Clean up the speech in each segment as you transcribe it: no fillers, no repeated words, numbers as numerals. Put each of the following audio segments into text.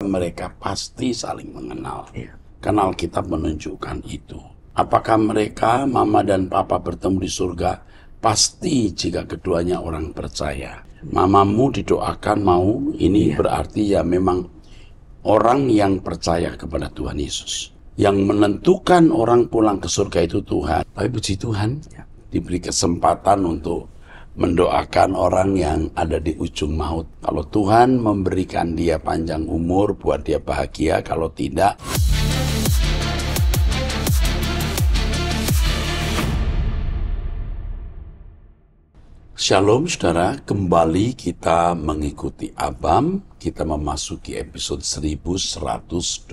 Mereka pasti saling mengenal. Iya. Karena Alkitab menunjukkan itu. Apakah mereka, mama dan papa bertemu di surga? Pasti jika keduanya orang percaya. Mamamu didoakan mau, ini Iya. berarti ya memang orang yang percaya kepada Tuhan Yesus. Yang menentukan orang pulang ke surga itu Tuhan. Tapi puji Tuhan, diberi kesempatan untuk mendoakan orang yang ada di ujung maut. Kalau Tuhan memberikan dia panjang umur, buat dia bahagia. Kalau tidak, Shalom saudara, kembali kita mengikuti Abam, kita memasuki episode 1128.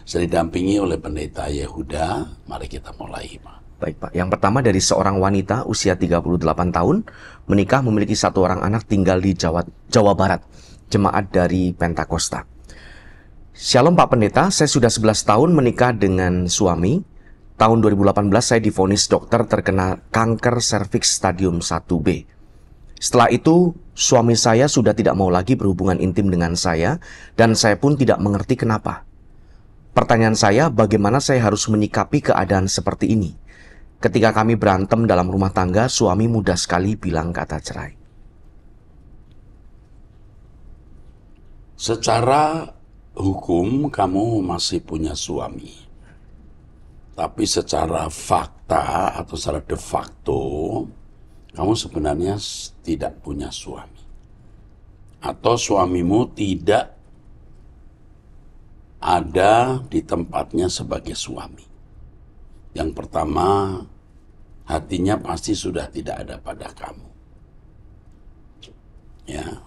Saya didampingi oleh Pendeta Yehuda, mari kita mulai. Baik Pak, yang pertama dari seorang wanita usia 38 tahun, menikah memiliki satu orang anak tinggal di Jawa Barat, jemaat dari Pentakosta. Shalom Pak Pendeta, saya sudah 11 tahun menikah dengan suami. Tahun 2018 saya divonis dokter terkena kanker serviks stadium 1B. Setelah itu, suami saya sudah tidak mau lagi berhubungan intim dengan saya, dan saya pun tidak mengerti kenapa. Pertanyaan saya, bagaimana saya harus menyikapi keadaan seperti ini? Ketika kami berantem dalam rumah tangga, suami mudah sekali bilang kata cerai. Secara hukum kamu masih punya suami. Tapi secara fakta atau secara de facto, kamu sebenarnya tidak punya suami. Atau suamimu tidak ada di tempatnya sebagai suami. Yang pertama, hatinya pasti sudah tidak ada pada kamu. Ya.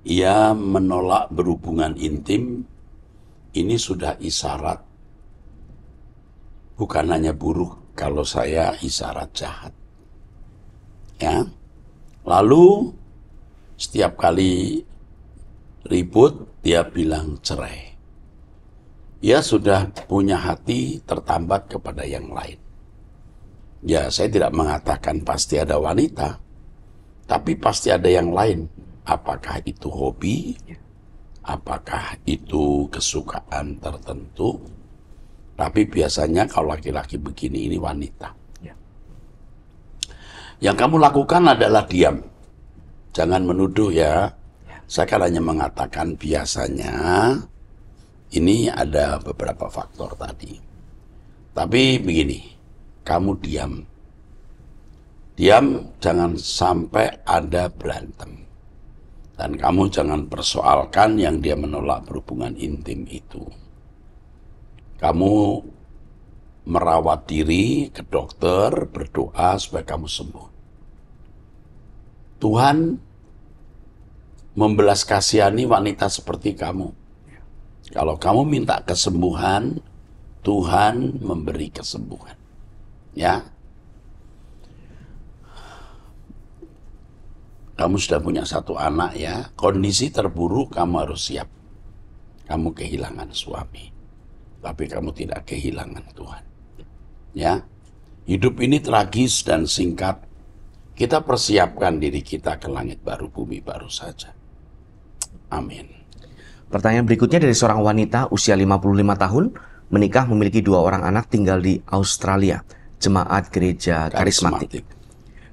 Ia menolak berhubungan intim, ini sudah isyarat. Bukan hanya buruk, kalau saya isyarat jahat. Ya. Lalu setiap kali ribut dia bilang cerai. Ia sudah punya hati tertambat kepada yang lain. Ya, saya tidak mengatakan pasti ada wanita, tapi pasti ada yang lain. Apakah itu hobi? Apakah itu kesukaan tertentu? Tapi biasanya kalau laki-laki begini, ini wanita. Yang kamu lakukan adalah diam. Jangan menuduh ya. Saya kan hanya mengatakan biasanya ini ada beberapa faktor tadi. Tapi begini, kamu diam. Diam, jangan sampai ada berantem. Dan kamu jangan persoalkan yang dia menolak berhubungan intim itu. Kamu merawat diri ke dokter, berdoa supaya kamu sembuh. Tuhan membelas kasihani wanita seperti kamu. Kalau kamu minta kesembuhan, Tuhan memberi kesembuhan. Ya. Kamu sudah punya satu anak ya, kondisi terburuk kamu harus siap. Kamu kehilangan suami. Tapi kamu tidak kehilangan Tuhan. Ya, hidup ini tragis dan singkat. Kita persiapkan diri kita ke langit baru, bumi baru saja. Amin. Pertanyaan berikutnya dari seorang wanita usia 55 tahun, menikah memiliki 2 orang anak tinggal di Australia, jemaat gereja karismatik.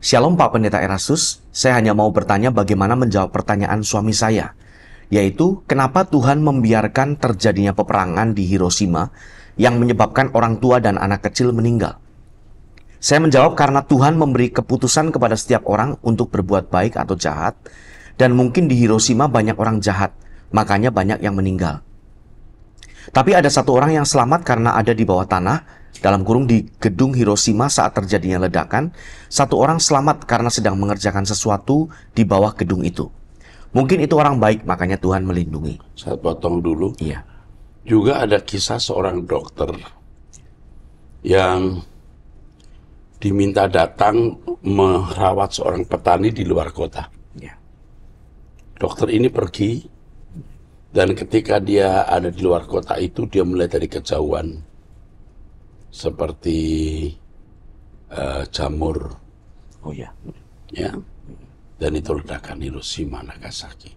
Shalom Pak Pendeta Erastus, saya hanya mau bertanya bagaimana menjawab pertanyaan suami saya. Yaitu, kenapa Tuhan membiarkan terjadinya peperangan di Hiroshima yang menyebabkan orang tua dan anak kecil meninggal? Saya menjawab karena Tuhan memberi keputusan kepada setiap orang untuk berbuat baik atau jahat, dan mungkin di Hiroshima banyak orang jahat, makanya banyak yang meninggal. Tapi ada satu orang yang selamat karena ada di bawah tanah, dalam kurung di gedung Hiroshima saat terjadinya ledakan. Satu orang selamat karena sedang mengerjakan sesuatu di bawah gedung itu. Mungkin itu orang baik, makanya Tuhan melindungi. Saya potong dulu. Iya. Juga ada kisah seorang dokter yang diminta datang merawat seorang petani di luar kota. Iya. Dokter ini pergi, dan ketika dia ada di luar kota itu, dia melihat dari kejauhan seperti jamur. Oh ya. Ya. Dan itu ledakan Hiroshima, Nagasaki.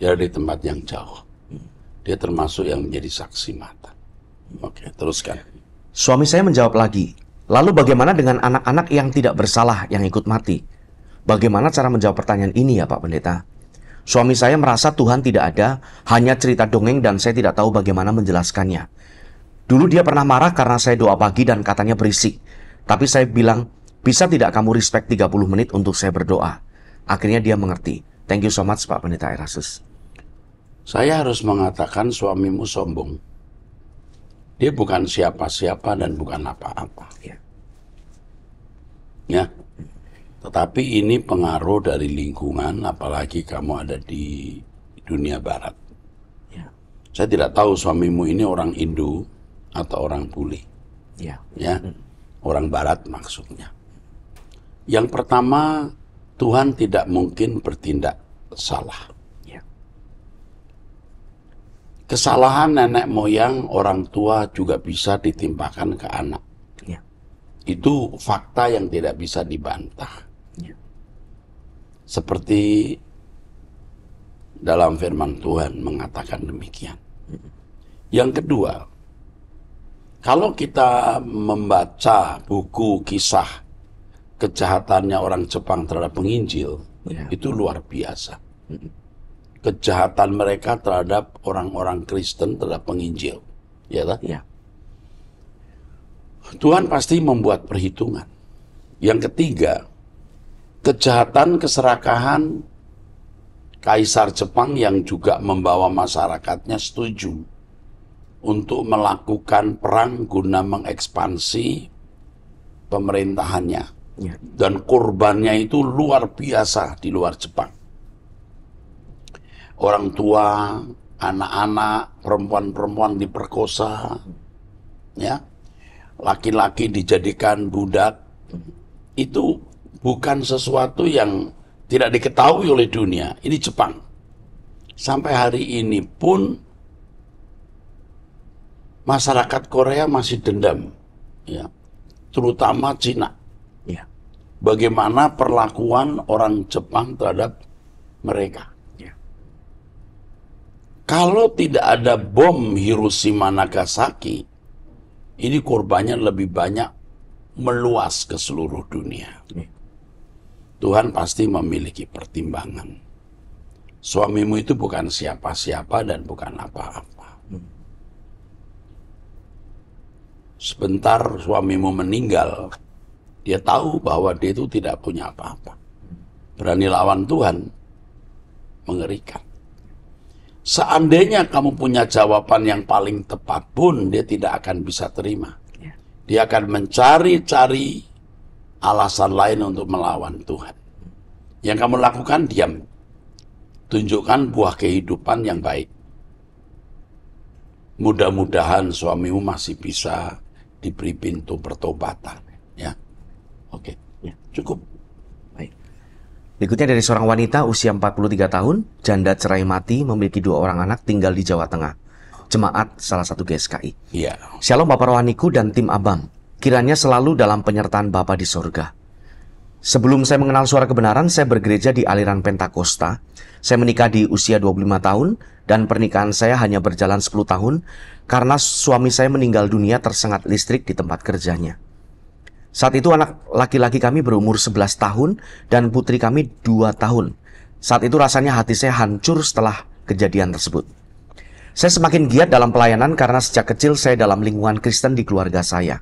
dari tempat yang jauh. Dia termasuk yang menjadi saksi mata. Oke, teruskan. Suami saya menjawab lagi, lalu bagaimana dengan anak-anak yang tidak bersalah yang ikut mati? Bagaimana cara menjawab pertanyaan ini ya Pak Pendeta? Suami saya merasa Tuhan tidak ada, hanya cerita dongeng dan saya tidak tahu bagaimana menjelaskannya. Dulu dia pernah marah karena saya doa pagi dan katanya berisik. Tapi saya bilang, bisa tidak kamu respect 30 menit untuk saya berdoa? Akhirnya dia mengerti. Thank you so much Pak Pendeta Erastus. Saya harus mengatakan suamimu sombong. Dia bukan siapa-siapa dan bukan apa-apa. Ya. Tetapi ini pengaruh dari lingkungan, apalagi kamu ada di dunia barat. Ya. Saya tidak tahu suamimu ini orang Indo atau orang bule. Ya. Orang barat maksudnya. Yang pertama, Tuhan tidak mungkin bertindak salah. Kesalahan nenek moyang orang tua juga bisa ditimpakan ke anak. Itu fakta yang tidak bisa dibantah. Seperti dalam firman Tuhan mengatakan demikian. Yang kedua, kalau kita membaca buku kisah kejahatannya orang Jepang terhadap penginjil, itu luar biasa. Kejahatan mereka terhadap orang-orang Kristen, terhadap penginjil. Ya, ya. Tuhan pasti membuat perhitungan. Yang ketiga, kejahatan keserakahan Kaisar Jepang yang juga membawa masyarakatnya setuju untuk melakukan perang guna mengekspansi pemerintahannya. Dan korbannya itu luar biasa di luar Jepang. Orang tua, anak-anak, perempuan-perempuan diperkosa, ya, laki-laki dijadikan budak. Itu bukan sesuatu yang tidak diketahui oleh dunia. Ini Jepang. Sampai hari ini pun masyarakat Korea masih dendam, ya, terutama Cina. Bagaimana perlakuan orang Jepang terhadap mereka. Kalau tidak ada bom Hiroshima Nagasaki, ini korbannya lebih banyak meluas ke seluruh dunia. Tuhan pasti memiliki pertimbangan. Suamimu itu bukan siapa-siapa dan bukan apa-apa. Sebentar suamimu meninggal, dia tahu bahwa dia itu tidak punya apa-apa. Berani lawan Tuhan, mengerikan. Seandainya kamu punya jawaban yang paling tepat pun, dia tidak akan bisa terima. Dia akan mencari-cari alasan lain untuk melawan Tuhan. Yang kamu lakukan, diam. Tunjukkan buah kehidupan yang baik. Mudah-mudahan suamimu masih bisa diberi pintu pertobatan. Ya, oke, ya, cukup. Berikutnya dari seorang wanita usia 43 tahun, janda cerai mati, memiliki 2 orang anak, tinggal di Jawa Tengah. Jemaat salah satu GSKI. Iya. Shalom Bapak Rohaniku dan tim Abang. Kiranya selalu dalam penyertaan Bapa di surga. Sebelum saya mengenal suara kebenaran, saya bergereja di aliran Pentakosta. Saya menikah di usia 25 tahun dan pernikahan saya hanya berjalan 10 tahun karena suami saya meninggal dunia tersengat listrik di tempat kerjanya. Saat itu anak laki-laki kami berumur 11 tahun dan putri kami 2 tahun. Saat itu rasanya hati saya hancur setelah kejadian tersebut. Saya semakin giat dalam pelayanan karena sejak kecil saya dalam lingkungan Kristen di keluarga saya.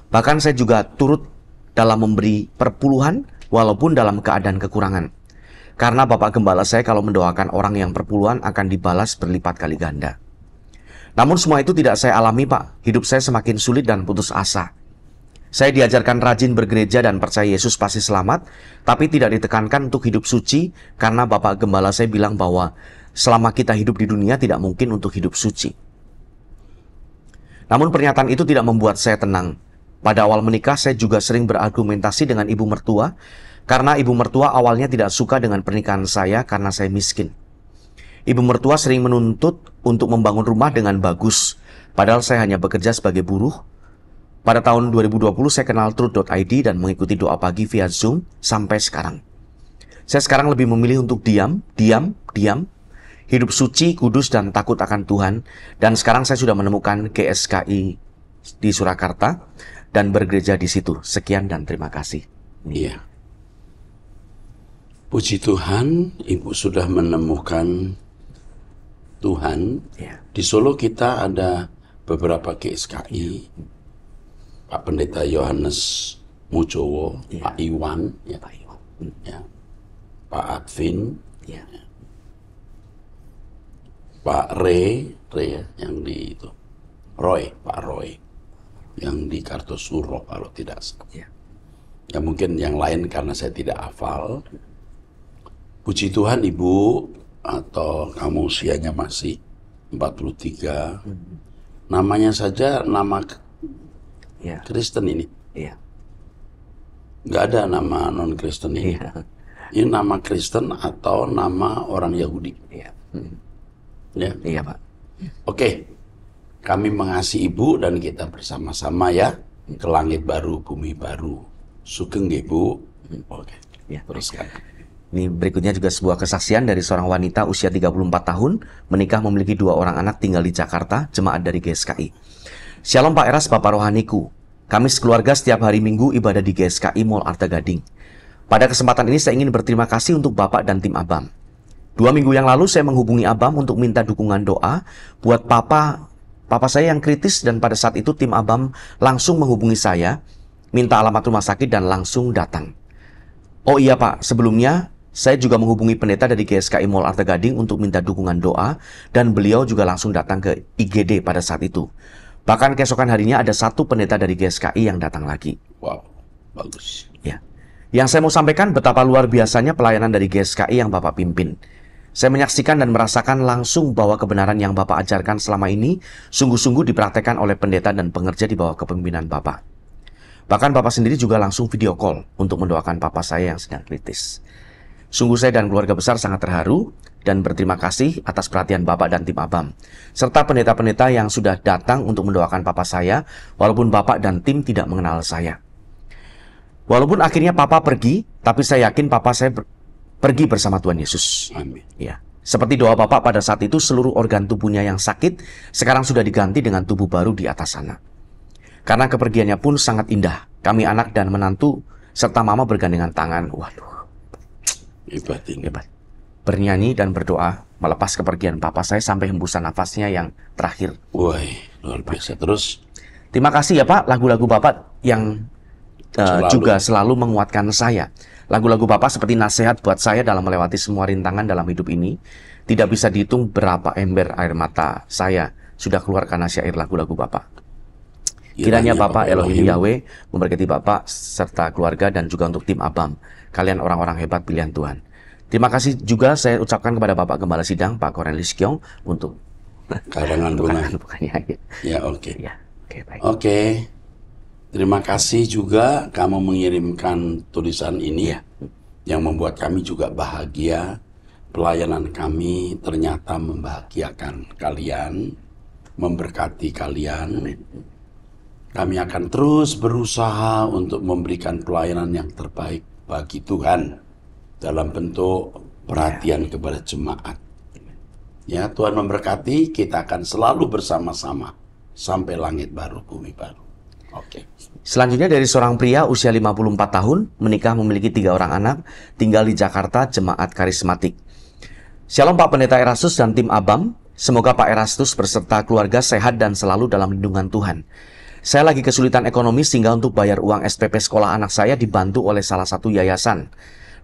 Bahkan saya juga turut dalam memberi perpuluhan walaupun dalam keadaan kekurangan. Karena Bapak Gembala saya kalau mendoakan orang yang perpuluhan akan dibalas berlipat kali ganda. Namun semua itu tidak saya alami Pak. Hidup saya semakin sulit dan putus asa. Saya diajarkan rajin bergereja dan percaya Yesus pasti selamat, tapi tidak ditekankan untuk hidup suci karena Bapak Gembala saya bilang bahwa selama kita hidup di dunia tidak mungkin untuk hidup suci. Namun pernyataan itu tidak membuat saya tenang. Pada awal menikah saya juga sering berargumentasi dengan ibu mertua karena ibu mertua awalnya tidak suka dengan pernikahan saya karena saya miskin. Ibu mertua sering menuntut untuk membangun rumah dengan bagus, padahal saya hanya bekerja sebagai buruh. Pada tahun 2020 saya kenal Truth.id dan mengikuti doa pagi via Zoom sampai sekarang. Saya sekarang lebih memilih untuk diam. hidup suci, kudus, dan takut akan Tuhan. Dan sekarang saya sudah menemukan GSKI di Surakarta dan bergereja di situ. Sekian dan terima kasih. Iya. Puji Tuhan, Ibu sudah menemukan Tuhan. Ya. Di Solo kita ada beberapa GSKI. Pak Pendeta Yohanes Mujowo, Ya. Pak Iwan, ya. Pak Iwan. Ya. Pak Advin, Ya. Pak Ray ya, yang di itu, Pak Roy, yang di Kartosuro kalau tidak salah. Ya. Ya mungkin yang lain karena saya tidak hafal. Puji Tuhan Ibu, atau kamu usianya masih 43, namanya saja nama Ya. Kristen ini. Ya. Nggak ada nama non-Kristen ini. Ya. Ini nama Kristen atau nama orang Yahudi. Ya. Ya. Iya, Pak. Oke, kami mengasihi Ibu dan kita bersama-sama ya ke langit baru, bumi baru. Sugeng Ibu. Oke, Ya. teruskan. Ini berikutnya juga sebuah kesaksian dari seorang wanita usia 34 tahun, menikah memiliki 2 orang anak tinggal di Jakarta, jemaat dari GSKI. Shalom Pak Eras, Bapak Rohaniku. Kami sekeluarga setiap hari Minggu ibadah di GSKI Mall Arta Gading. Pada kesempatan ini saya ingin berterima kasih untuk Bapak dan tim Abam. 2 minggu yang lalu saya menghubungi Abam untuk minta dukungan doa buat papa saya yang kritis, dan pada saat itu tim Abam langsung menghubungi saya, minta alamat rumah sakit dan langsung datang. Oh iya Pak, sebelumnya saya juga menghubungi pendeta dari GSKI Mall Arta Gading untuk minta dukungan doa, dan beliau juga langsung datang ke IGD pada saat itu. Bahkan keesokan harinya ada 1 pendeta dari GSKI yang datang lagi. Wow, bagus. Ya. Yang saya mau sampaikan betapa luar biasanya pelayanan dari GSKI yang Bapak pimpin. Saya menyaksikan dan merasakan langsung bahwa kebenaran yang Bapak ajarkan selama ini sungguh-sungguh dipraktekkan oleh pendeta dan pengerja di bawah kepemimpinan Bapak. Bahkan Bapak sendiri juga langsung video call untuk mendoakan Papa saya yang sedang kritis. Sungguh saya dan keluarga besar sangat terharu dan berterima kasih atas perhatian Bapak dan tim Abam, serta pendeta-pendeta yang sudah datang untuk mendoakan Papa saya, walaupun Bapak dan tim tidak mengenal saya. Walaupun akhirnya Papa pergi, tapi saya yakin Papa saya pergi bersama Tuhan Yesus. Amin. Ya, seperti doa Bapak pada saat itu, seluruh organ tubuhnya yang sakit sekarang sudah diganti dengan tubuh baru di atas sana. Karena kepergiannya pun sangat indah. Kami anak dan menantu serta mama bergandengan tangan. Waduh, Hebat ini. hebat. Bernyanyi dan berdoa melepas kepergian Papa saya sampai hembusan nafasnya yang terakhir. Wah, luar biasa. Terus Terima kasih ya Pak, lagu-lagu Bapak yang juga selalu menguatkan saya. Lagu-lagu Bapak seperti nasihat buat saya dalam melewati semua rintangan dalam hidup ini. Tidak bisa dihitung berapa ember air mata saya sudah keluar karena syair lagu-lagu Bapak. Kiranya Bapak Elohim Yahweh memberkati Bapak serta keluarga dan juga untuk tim Abam. Kalian orang-orang hebat pilihan Tuhan. Terima kasih juga saya ucapkan kepada Bapak Gembala Sidang, Pak Cornelis Kiong, untuk karangan bunga. bukannya. Ya, oke. Ya, oke, baik. Oke. Terima kasih juga kamu mengirimkan tulisan ini Ya. yang membuat kami juga bahagia. Pelayanan kami ternyata membahagiakan kalian, memberkati kalian. Kami akan terus berusaha untuk memberikan pelayanan yang terbaik bagi Tuhan dalam bentuk perhatian kepada jemaat. Ya, Tuhan memberkati, kita akan selalu bersama-sama sampai langit baru, bumi baru. Oke. Selanjutnya dari seorang pria usia 54 tahun, menikah memiliki 3 orang anak, tinggal di Jakarta, jemaat karismatik. Shalom Pak Pendeta Erastus dan tim Abam, semoga Pak Erastus beserta keluarga sehat dan selalu dalam lindungan Tuhan. Saya lagi kesulitan ekonomi sehingga untuk bayar uang SPP sekolah anak saya dibantu oleh salah satu yayasan.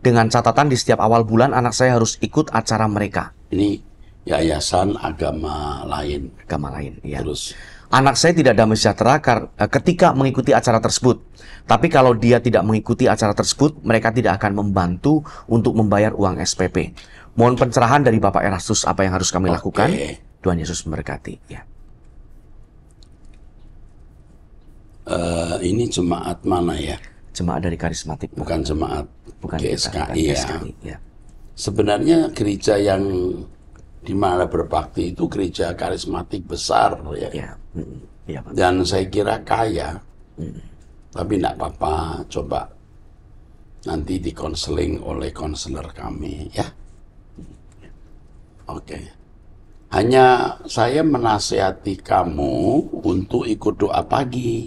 Dengan catatan di setiap awal bulan anak saya harus ikut acara mereka. Ini yayasan agama lain. Agama lain, ya. Terus Anak saya tidak damai sejahtera ketika mengikuti acara tersebut. Tapi kalau dia tidak mengikuti acara tersebut, mereka tidak akan membantu untuk membayar uang SPP. Mohon pencerahan dari Bapak Erastus apa yang harus kami lakukan. Tuhan Yesus memberkati. Ya. ini jemaat mana ya? Jemaat dari karismatik. Bukan jemaat Bukan GSKI ya. GSKI, ya. Sebenarnya gereja yang di mana berbakti itu gereja karismatik besar ya. Ya. Ya, Pak. Dan saya kira kaya. Tapi tidak apa-apa, coba nanti dikonseling oleh konselor kami ya. Oke. Hanya saya menasihati kamu untuk ikut doa pagi.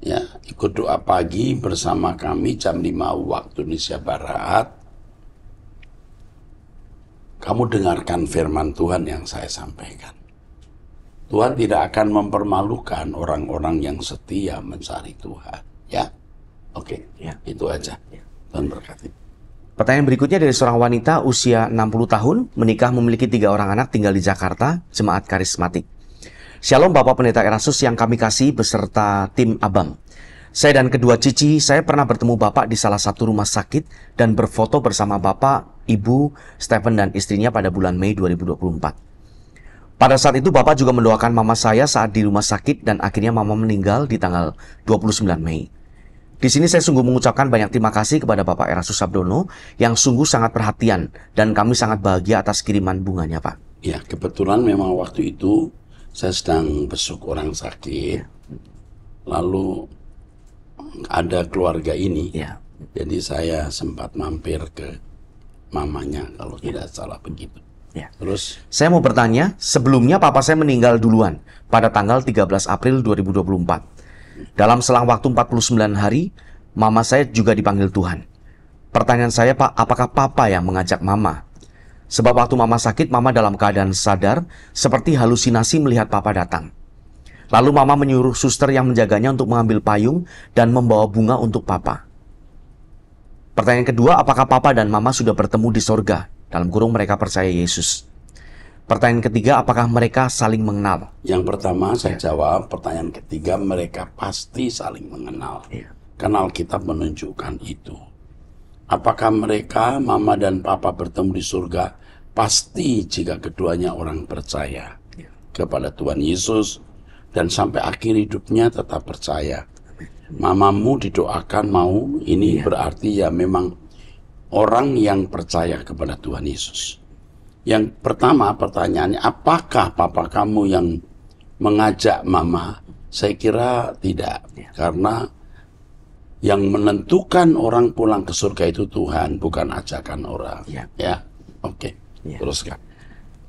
Ya, ikut doa pagi bersama kami jam 5 waktu Indonesia Barat. Kamu dengarkan firman Tuhan yang saya sampaikan. Tuhan tidak akan mempermalukan orang-orang yang setia mencari Tuhan. Ya, oke. Ya. Itu aja. Tuhan berkati. Pertanyaan berikutnya dari seorang wanita usia 60 tahun, menikah memiliki 3 orang anak tinggal di Jakarta, jemaat karismatik. Shalom Bapak Pendeta Erastus yang kami kasih beserta tim Abang. Saya dan kedua cici, saya pernah bertemu Bapak di salah satu rumah sakit dan berfoto bersama Bapak, Ibu, Stephen dan istrinya pada bulan Mei 2024. Pada saat itu Bapak juga mendoakan mama saya saat di rumah sakit dan akhirnya mama meninggal di tanggal 29 Mei. Di sini saya sungguh mengucapkan banyak terima kasih kepada Bapak Erastus Sabdono yang sungguh sangat perhatian dan kami sangat bahagia atas kiriman bunganya, Pak. Ya, kebetulan memang waktu itu saya sedang besuk orang sakit, lalu ada keluarga ini, jadi saya sempat mampir ke mamanya kalau tidak salah begitu. Ya. Terus saya mau bertanya, sebelumnya papa saya meninggal duluan pada tanggal 13 April 2024. Dalam selang waktu 49 hari, mama saya juga dipanggil Tuhan. Pertanyaan saya, Pak, apakah papa yang mengajak mama? Sebab waktu mama sakit, mama dalam keadaan sadar, seperti halusinasi melihat papa datang. Lalu mama menyuruh suster yang menjaganya untuk mengambil payung dan membawa bunga untuk papa. Pertanyaan kedua, apakah papa dan mama sudah bertemu di sorga? Dalam kurung mereka percaya Yesus. Pertanyaan ketiga, apakah mereka saling mengenal? Yang pertama saya jawab, pertanyaan ketiga mereka pasti saling mengenal. Karena Alkitab menunjukkan itu. Apakah mereka, mama dan papa bertemu di surga? Pasti jika keduanya orang percaya kepada Tuhan Yesus dan sampai akhir hidupnya tetap percaya. Mamamu didoakan mau, ini berarti ya memang orang yang percaya kepada Tuhan Yesus. Yang pertama pertanyaannya, apakah papa kamu yang mengajak mama? Saya kira tidak, karena yang menentukan orang pulang ke surga itu Tuhan, bukan ajakan orang. Ya, oke. Teruskan.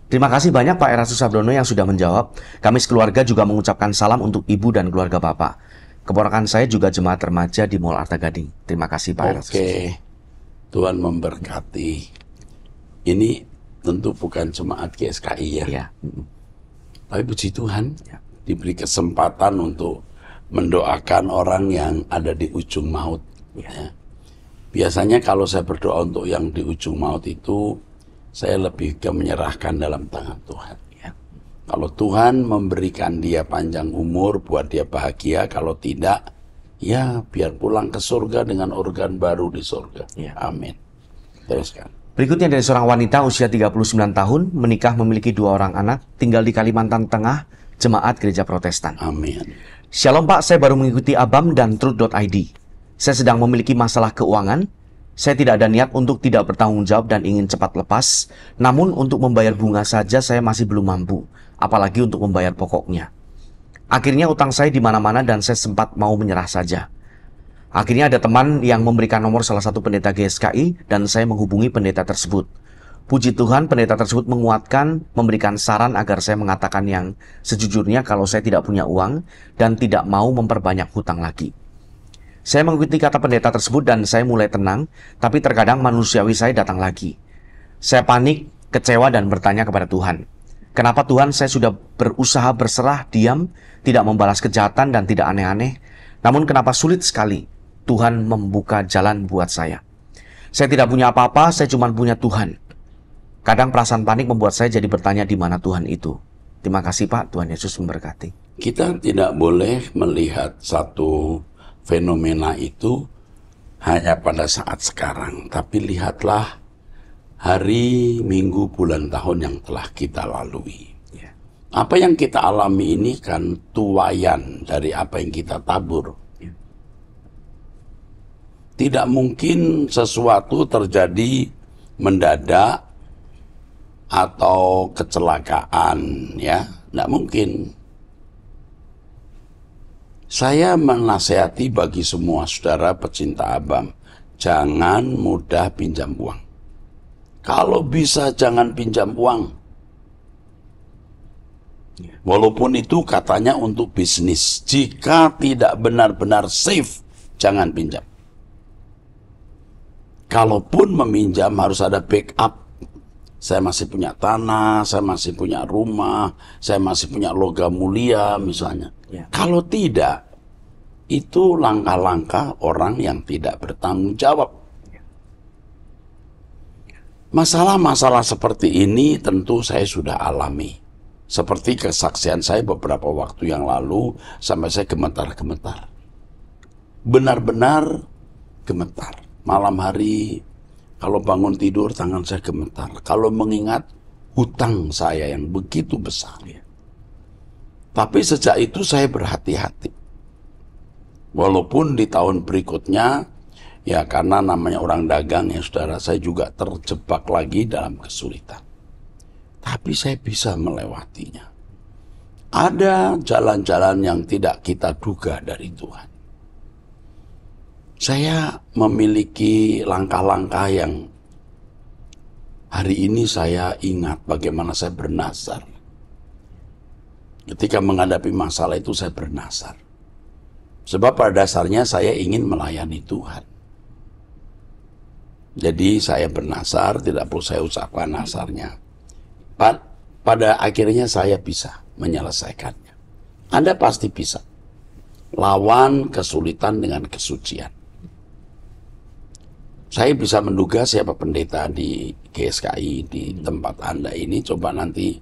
Terima kasih banyak Pak Erastus Sabdono yang sudah menjawab. Kami sekeluarga juga mengucapkan salam untuk ibu dan keluarga Bapak. Keponakan saya juga jemaat remaja di Mall Arta Gading. Terima kasih Pak Erastus. Oke, Tuhan memberkati. Ini tentu bukan jemaat GSKI ya. Tapi puji Tuhan diberi kesempatan untuk mendoakan orang yang ada di ujung maut. Ya. Biasanya kalau saya berdoa untuk yang di ujung maut itu, saya lebih ke menyerahkan dalam tangan Tuhan. Kalau Tuhan memberikan dia panjang umur, buat dia bahagia. Kalau tidak, ya biar pulang ke surga dengan organ baru di surga. Amin. Teruskan. Berikutnya dari seorang wanita usia 39 tahun, menikah memiliki 2 orang anak, tinggal di Kalimantan Tengah, jemaat gereja Protestan. Amin. Shalom Pak, saya baru mengikuti Abam dan Truth.id. Saya sedang memiliki masalah keuangan. Saya tidak ada niat untuk tidak bertanggung jawab dan ingin cepat lepas. Namun untuk membayar bunga saja saya masih belum mampu, apalagi untuk membayar pokoknya. Akhirnya utang saya di mana-mana dan saya sempat mau menyerah saja. Akhirnya ada teman yang memberikan nomor salah satu pendeta GSKI dan saya menghubungi pendeta tersebut. Puji Tuhan, pendeta tersebut menguatkan, memberikan saran agar saya mengatakan yang sejujurnya kalau saya tidak punya uang dan tidak mau memperbanyak hutang lagi. Saya mengikuti kata pendeta tersebut dan saya mulai tenang, tapi terkadang manusiawi saya datang lagi. Saya panik, kecewa dan bertanya kepada Tuhan. Kenapa Tuhan saya sudah berusaha berserah, diam, tidak membalas kejahatan dan tidak aneh-aneh, namun kenapa sulit sekali Tuhan membuka jalan buat saya. Saya tidak punya apa-apa, saya cuma punya Tuhan. Kadang perasaan panik membuat saya jadi bertanya di mana Tuhan itu. Terima kasih Pak, Tuhan Yesus memberkati. Kita tidak boleh melihat satu fenomena itu hanya pada saat sekarang, tapi lihatlah hari, minggu, bulan, tahun yang telah kita lalui. Apa yang kita alami ini kan tuaian dari apa yang kita tabur. Tidak mungkin sesuatu terjadi mendadak atau kecelakaan, ya, tidak mungkin. Saya menasihati bagi semua saudara pecinta Abam, jangan mudah pinjam uang. Kalau bisa jangan pinjam uang. Walaupun itu katanya untuk bisnis. Jika tidak benar-benar safe, jangan pinjam. Kalaupun meminjam harus ada backup. Saya masih punya tanah, saya masih punya rumah, saya masih punya logam mulia misalnya. Kalau tidak, itu langkah-langkah orang yang tidak bertanggung jawab. Masalah-masalah seperti ini tentu saya sudah alami. Seperti kesaksian saya beberapa waktu yang lalu, sampai saya gemetar-gemetar. Benar-benar gemetar. Malam hari, kalau bangun tidur tangan saya gemetar. Kalau mengingat hutang saya yang begitu besar. Tapi sejak itu saya berhati-hati. Walaupun di tahun berikutnya, ya karena namanya orang dagang ya saudara, saya juga terjebak lagi dalam kesulitan. Tapi saya bisa melewatinya. Ada jalan-jalan yang tidak kita duga dari Tuhan. Saya memiliki langkah-langkah yang hari ini saya ingat bagaimana saya bernazar. Ketika menghadapi masalah itu saya bernazar. Sebab pada dasarnya saya ingin melayani Tuhan. Jadi saya bernazar, tidak perlu saya ucapkan nazarnya. Pada akhirnya saya bisa menyelesaikannya. Anda pasti bisa. Lawan kesulitan dengan kesucian. Saya bisa menduga siapa pendeta di GSKI di tempat Anda ini. Coba nanti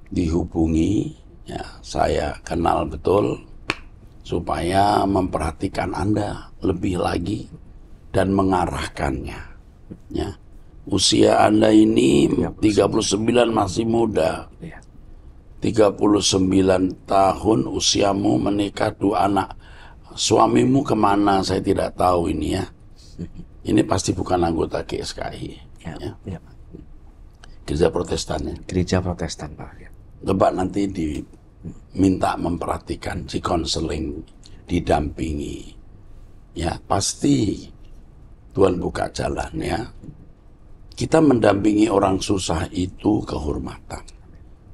dihubungi, ya, saya kenal betul supaya memperhatikan Anda lebih lagi dan mengarahkannya. Ya. Usia Anda ini 39 masih muda. 39 tahun usiamu, menikah 2 anak. Suamimu kemana saya tidak tahu ini ya. Ini pasti bukan anggota GSKI. Ya. Gereja Protestan ya. Gereja Protestan Pak. Coba nanti diminta memperhatikan, di konseling, didampingi. Ya pasti Tuhan buka jalan ya. Kita mendampingi orang susah itu kehormatan.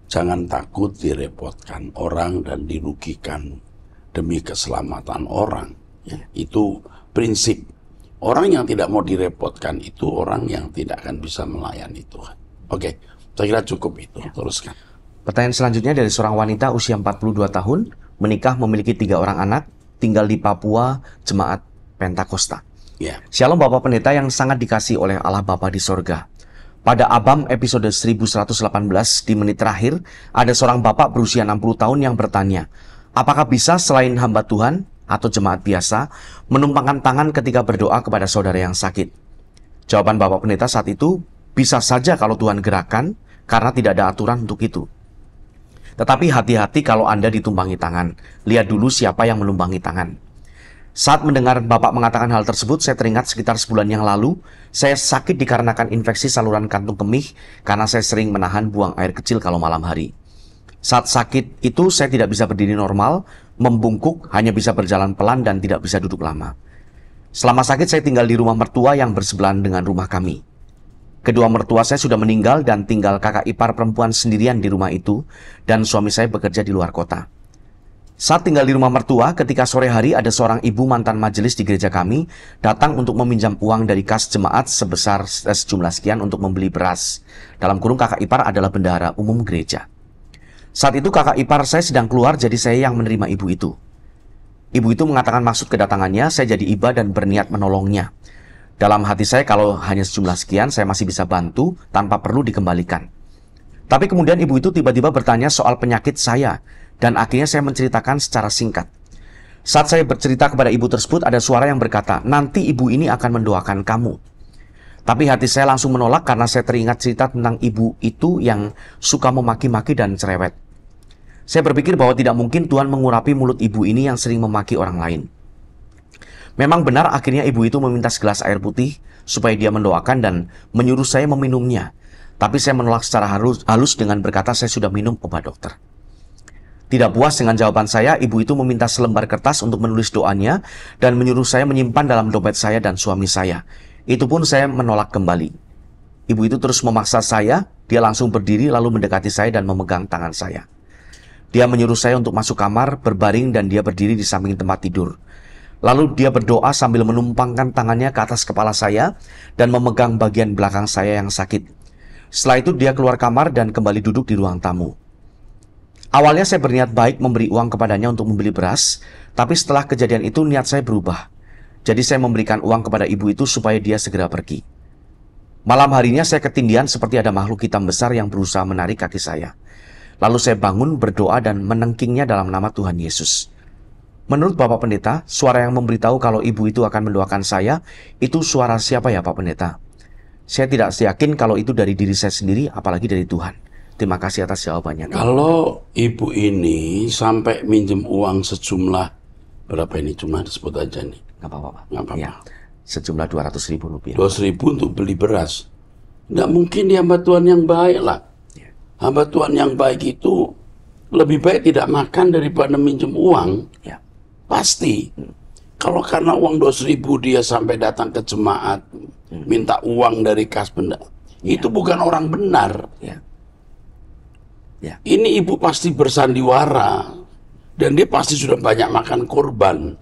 Jangan takut direpotkan orang dan dirugikan demi keselamatan orang. Ya, itu prinsip. Orang yang tidak mau direpotkan itu orang yang tidak akan bisa melayani Tuhan. Oke, saya kira cukup itu. Teruskan. Pertanyaan selanjutnya dari seorang wanita usia 42 tahun, menikah, memiliki 3 orang anak, tinggal di Papua, Jemaat Pentakosta. Shalom Bapak Pendeta yang sangat dikasihi oleh Allah Bapa di sorga. Pada Abam episode 1118 di menit terakhir, ada seorang bapak berusia 60 tahun yang bertanya, apakah bisa selain hamba Tuhan atau jemaat biasa menumpangkan tangan ketika berdoa kepada saudara yang sakit? Jawaban Bapak Pendeta saat itu, bisa saja kalau Tuhan gerakan karena tidak ada aturan untuk itu. Tetapi hati-hati kalau Anda ditumpangi tangan. Lihat dulu siapa yang menumpangi tangan. Saat mendengar Bapak mengatakan hal tersebut, saya teringat sekitar sebulan yang lalu, saya sakit dikarenakan infeksi saluran kantung kemih karena saya sering menahan buang air kecil kalau malam hari. Saat sakit itu saya tidak bisa berdiri normal, membungkuk, hanya bisa berjalan pelan dan tidak bisa duduk lama. Selama sakit saya tinggal di rumah mertua yang bersebelahan dengan rumah kami. Kedua mertua saya sudah meninggal dan tinggal kakak ipar perempuan sendirian di rumah itu dan suami saya bekerja di luar kota. Saat tinggal di rumah mertua, ketika sore hari ada seorang ibu mantan majelis di gereja kami datang untuk meminjam uang dari kas jemaat sebesar sejumlah sekian untuk membeli beras. Dalam kurung kakak ipar adalah bendahara umum gereja. Saat itu kakak ipar saya sedang keluar, jadi saya yang menerima ibu itu. Ibu itu mengatakan maksud kedatangannya, saya jadi iba dan berniat menolongnya. Dalam hati saya kalau hanya sejumlah sekian saya masih bisa bantu tanpa perlu dikembalikan. Tapi kemudian ibu itu tiba-tiba bertanya soal penyakit saya. Dan akhirnya saya menceritakan secara singkat. Saat saya bercerita kepada ibu tersebut, ada suara yang berkata, nanti ibu ini akan mendoakan kamu. Tapi hati saya langsung menolak karena saya teringat cerita tentang ibu itu yang suka memaki-maki dan cerewet. Saya berpikir bahwa tidak mungkin Tuhan mengurapi mulut ibu ini yang sering memaki orang lain. Memang benar akhirnya ibu itu meminta segelas air putih supaya dia mendoakan dan menyuruh saya meminumnya. Tapi saya menolak secara halus dengan berkata saya sudah minum obat dokter. Tidak puas dengan jawaban saya, ibu itu meminta selembar kertas untuk menulis doanya dan menyuruh saya menyimpan dalam dompet saya dan suami saya. Itu pun saya menolak kembali. Ibu itu terus memaksa saya, dia langsung berdiri lalu mendekati saya dan memegang tangan saya. Dia menyuruh saya untuk masuk kamar, berbaring, dan dia berdiri di samping tempat tidur. Lalu dia berdoa sambil menumpangkan tangannya ke atas kepala saya dan memegang bagian belakang saya yang sakit. Setelah itu dia keluar kamar dan kembali duduk di ruang tamu. Awalnya saya berniat baik memberi uang kepadanya untuk membeli beras, tapi setelah kejadian itu niat saya berubah. Jadi saya memberikan uang kepada ibu itu supaya dia segera pergi. Malam harinya saya ketindihan seperti ada makhluk hitam besar yang berusaha menarik kaki saya. Lalu saya bangun, berdoa, dan menengkingnya dalam nama Tuhan Yesus. Menurut Bapak Pendeta, suara yang memberitahu kalau ibu itu akan mendoakan saya, itu suara siapa ya Pak Pendeta? Saya tidak yakin kalau itu dari diri saya sendiri, apalagi dari Tuhan. Terima kasih atas jawabannya. Kalau ibu ini sampai minjem uang sejumlah, berapa ini? Cuma disebut aja nih. Nggak apa-apa Pak. Nggak apa-apa. Ya, sejumlah 200.000 rupiah. 200.000 untuk beli beras. Nggak mungkin dia hamba Tuhan yang baik lah. Ya. Hamba Tuhan yang baik itu lebih baik tidak makan daripada minjem uang. Ya. Pasti. Kalau karena uang 200.000 dia sampai datang ke jemaat, minta uang dari kas benda, itu bukan orang benar. Ya. Ya. Ini ibu pasti bersandiwara, dan dia pasti sudah banyak makan korban.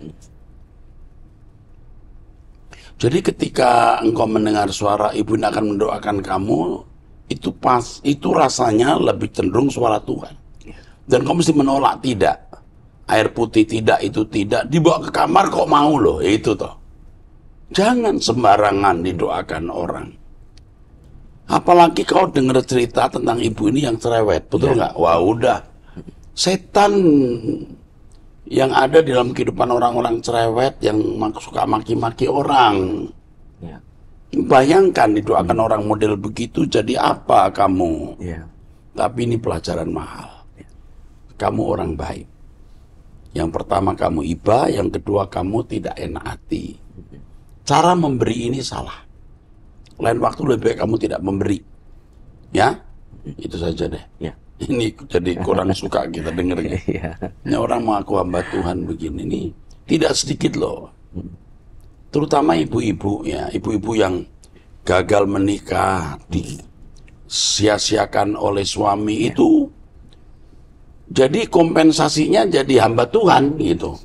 Jadi ketika engkau mendengar suara ibu ini akan mendoakan kamu, itu rasanya lebih cenderung suara Tuhan. Dan kamu mesti menolak, tidak. Air putih tidak, itu tidak. Dibawa ke kamar kok mau loh, itu toh. Jangan sembarangan didoakan orang. Apalagi kau dengar cerita tentang ibu ini yang cerewet, betul nggak? Wah udah, setan yang ada di dalam kehidupan orang-orang cerewet yang suka maki-maki orang. Ya. Bayangkan didoakan orang model begitu, jadi apa kamu? Ya. Tapi ini pelajaran mahal. Kamu orang baik. Yang pertama kamu iba, yang kedua kamu tidak enak hati. Cara memberi ini salah. Lain waktu lebih baik kamu tidak memberi. Ya, itu saja deh. Ya. Ini jadi kurang suka kita dengarnya. Ini orang mengaku hamba Tuhan begini nih, tidak sedikit loh. Terutama ibu-ibu ya, ibu-ibu yang gagal menikah, disia-siakan oleh suami itu. Jadi kompensasinya jadi hamba Tuhan gitu.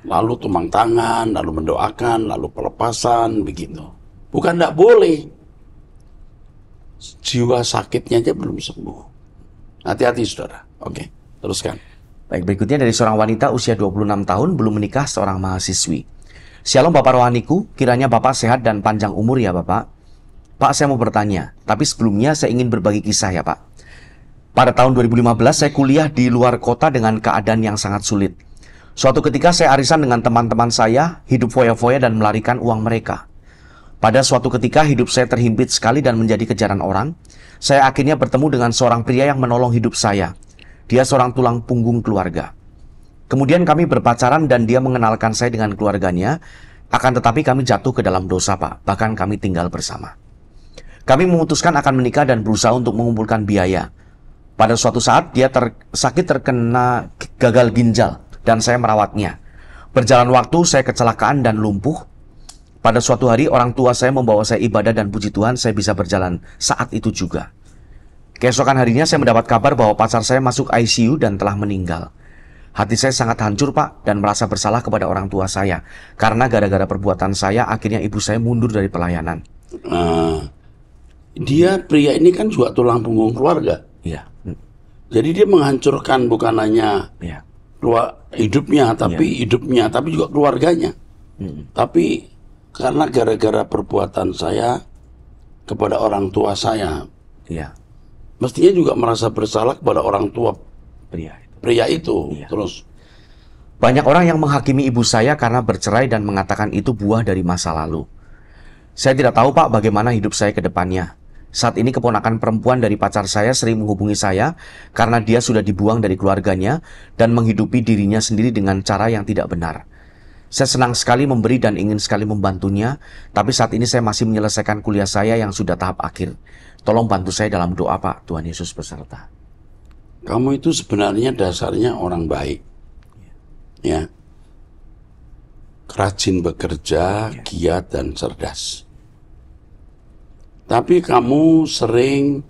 Lalu tumpang tangan, lalu mendoakan, lalu pelepasan begitu. Bukan tidak boleh. Jiwa sakitnya aja belum sembuh. Hati-hati saudara. Oke, teruskan. Baik, berikutnya dari seorang wanita usia 26 tahun belum menikah, seorang mahasiswi. Shalom Bapak rohaniku, kiranya Bapak sehat dan panjang umur ya Bapak. Pak, saya mau bertanya, tapi sebelumnya saya ingin berbagi kisah ya Pak. Pada tahun 2015 saya kuliah di luar kota dengan keadaan yang sangat sulit. Suatu ketika saya arisan dengan teman-teman saya, hidup foya-foya dan melarikan uang mereka. Pada suatu ketika hidup saya terhimpit sekali dan menjadi kejaran orang. Saya akhirnya bertemu dengan seorang pria yang menolong hidup saya. Dia seorang tulang punggung keluarga. Kemudian kami berpacaran dan dia mengenalkan saya dengan keluarganya. Akan tetapi kami jatuh ke dalam dosa Pak, bahkan kami tinggal bersama. Kami memutuskan akan menikah dan berusaha untuk mengumpulkan biaya. Pada suatu saat dia sakit terkena gagal ginjal dan saya merawatnya. Berjalan waktu saya kecelakaan dan lumpuh. Pada suatu hari orang tua saya membawa saya ibadah dan puji Tuhan saya bisa berjalan saat itu juga. Keesokan harinya saya mendapat kabar bahwa pacar saya masuk ICU dan telah meninggal. Hati saya sangat hancur Pak dan merasa bersalah kepada orang tua saya. Karena gara-gara perbuatan saya akhirnya ibu saya mundur dari pelayanan. Dia pria ini kan juga tulang punggung keluarga. Iya. Jadi dia menghancurkan bukan hanya hidupnya, tapi juga keluarganya. Tapi karena gara-gara perbuatan saya kepada orang tua saya, mestinya juga merasa bersalah kepada orang tua pria itu. Terus banyak orang yang menghakimi ibu saya karena bercerai dan mengatakan itu buah dari masa lalu. Saya tidak tahu Pak bagaimana hidup saya ke depannya. Saat ini keponakan perempuan dari pacar saya sering menghubungi saya karena dia sudah dibuang dari keluarganya dan menghidupi dirinya sendiri dengan cara yang tidak benar. Saya senang sekali memberi dan ingin sekali membantunya, tapi saat ini saya masih menyelesaikan kuliah saya yang sudah tahap akhir. Tolong bantu saya dalam doa Pak, Tuhan Yesus beserta. Kamu itu sebenarnya dasarnya orang baik. Ya. Rajin bekerja, giat dan cerdas. Tapi kamu sering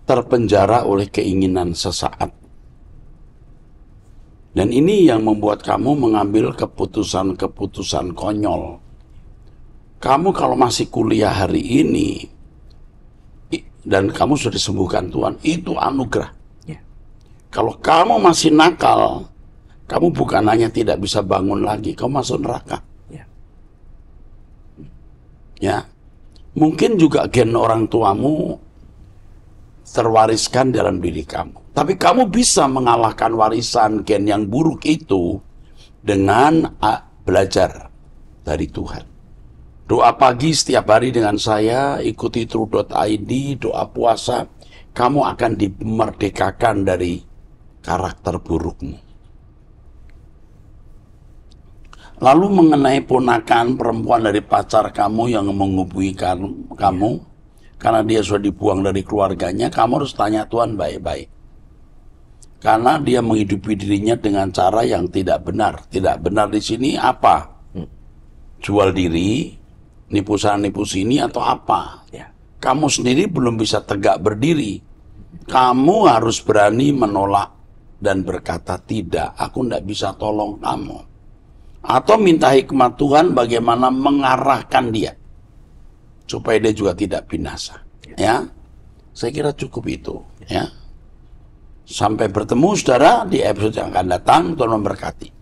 terpenjara oleh keinginan sesaat. Dan ini yang membuat kamu mengambil keputusan-keputusan konyol. Kamu kalau masih kuliah hari ini, dan kamu sudah disembuhkan Tuhan, itu anugerah. Ya. Kalau kamu masih nakal, kamu bukan hanya tidak bisa bangun lagi, kamu masuk neraka. Ya. Ya. Mungkin juga gen orang tuamu terwariskan dalam diri kamu. Tapi kamu bisa mengalahkan warisan gen yang buruk itu dengan belajar dari Tuhan. Doa pagi setiap hari dengan saya, ikuti true.id, doa puasa, kamu akan dimerdekakan dari karakter burukmu. Lalu mengenai ponakan perempuan dari pacar kamu yang menghubungi kamu, karena dia sudah dibuang dari keluarganya, kamu harus tanya Tuhan baik-baik. Karena dia menghidupi dirinya dengan cara yang tidak benar. Tidak benar di sini apa? Jual diri, nipu sana nipu sini atau apa? Ya. Kamu sendiri belum bisa tegak berdiri. Kamu harus berani menolak dan berkata tidak, aku tidak bisa tolong kamu. Atau minta hikmat Tuhan bagaimana mengarahkan dia supaya dia juga tidak binasa. Ya, saya kira cukup itu. Ya. Sampai bertemu saudara di episode yang akan datang. Tuhan memberkati.